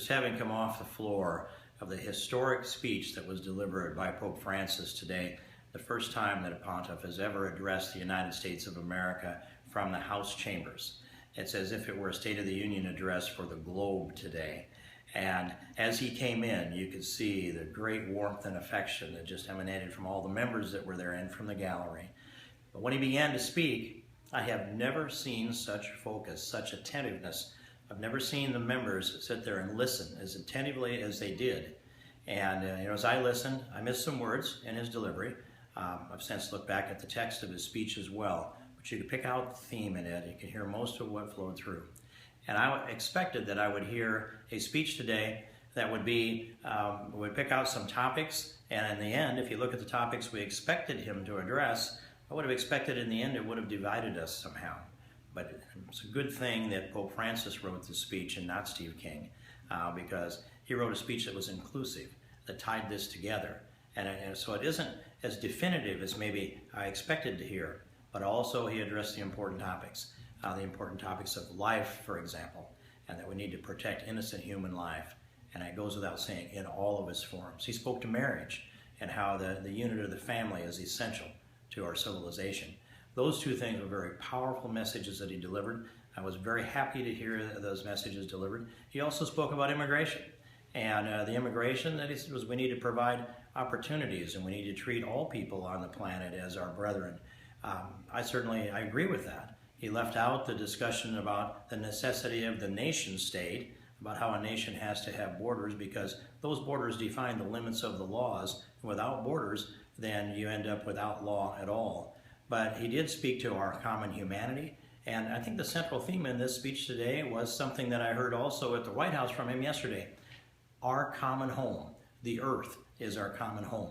Just having come off the floor of the historic speech that was delivered by Pope Francis today, the first time that a pontiff has ever addressed the United States of America from the House chambers. It's as if it were a State of the Union address for the globe today. And as he came in, you could see the great warmth and affection that just emanated from all the members that were there and from the gallery. But when he began to speak, I have never seen such focus, such attentiveness. I've never seen the members sit there and listen as attentively as they did. And as I listened, I missed some words in his delivery. I've since looked back at the text of his speech as well, but you could pick out the theme in it. You can hear most of what flowed through. And I expected that I would hear a speech today that would pick out some topics, and in the end, if you look at the topics we expected him to address, I would have expected in the end it would have divided us somehow. But it's a good thing that Pope Francis wrote this speech and not Steve King, because he wrote a speech that was inclusive, that tied this together. And so it isn't as definitive as maybe I expected to hear, but also he addressed the important topics of life, for example, and that we need to protect innocent human life. And it goes without saying in all of its forms. He spoke to marriage and how the unit of the family is essential to our civilization. Those two things were very powerful messages that he delivered. I was very happy to hear those messages delivered. He also spoke about immigration, and the immigration that he said was we need to provide opportunities and we need to treat all people on the planet as our brethren. I agree with that. He left out the discussion about the necessity of the nation state, about how a nation has to have borders, because those borders define the limits of the laws. Without borders, then you end up without law at all. But he did speak to our common humanity, and I think the central theme in this speech today was something that I heard also at the White House from him yesterday. Our common home. The earth is our common home.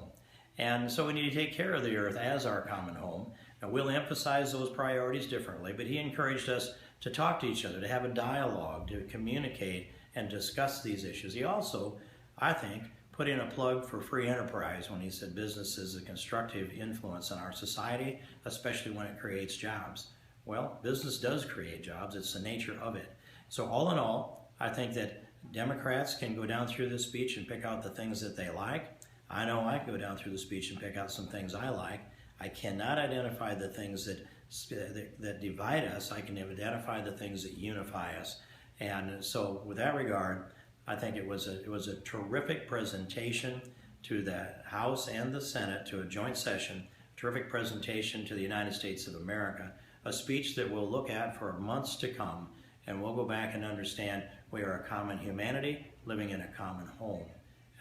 And so we need to take care of the earth as our common home. And we'll emphasize those priorities differently, but he encouraged us to talk to each other, to have a dialogue, to communicate and discuss these issues. He also, I think, put in a plug for free enterprise when he said business is a constructive influence on our society, especially when it creates jobs. Well, business does create jobs. It's the nature of it. So all in all, I think that Democrats can go down through this speech and pick out the things that they like. I know I can go down through the speech and pick out some things I like. I cannot identify the things that divide us. I can identify the things that unify us. And so with that regard, I think it was a terrific presentation to the House and the Senate, to a joint session, terrific presentation to the United States of America, a speech that we'll look at for months to come, and we'll go back and understand we are a common humanity living in a common home.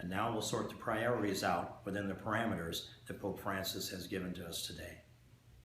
And now we'll sort the priorities out within the parameters that Pope Francis has given to us today.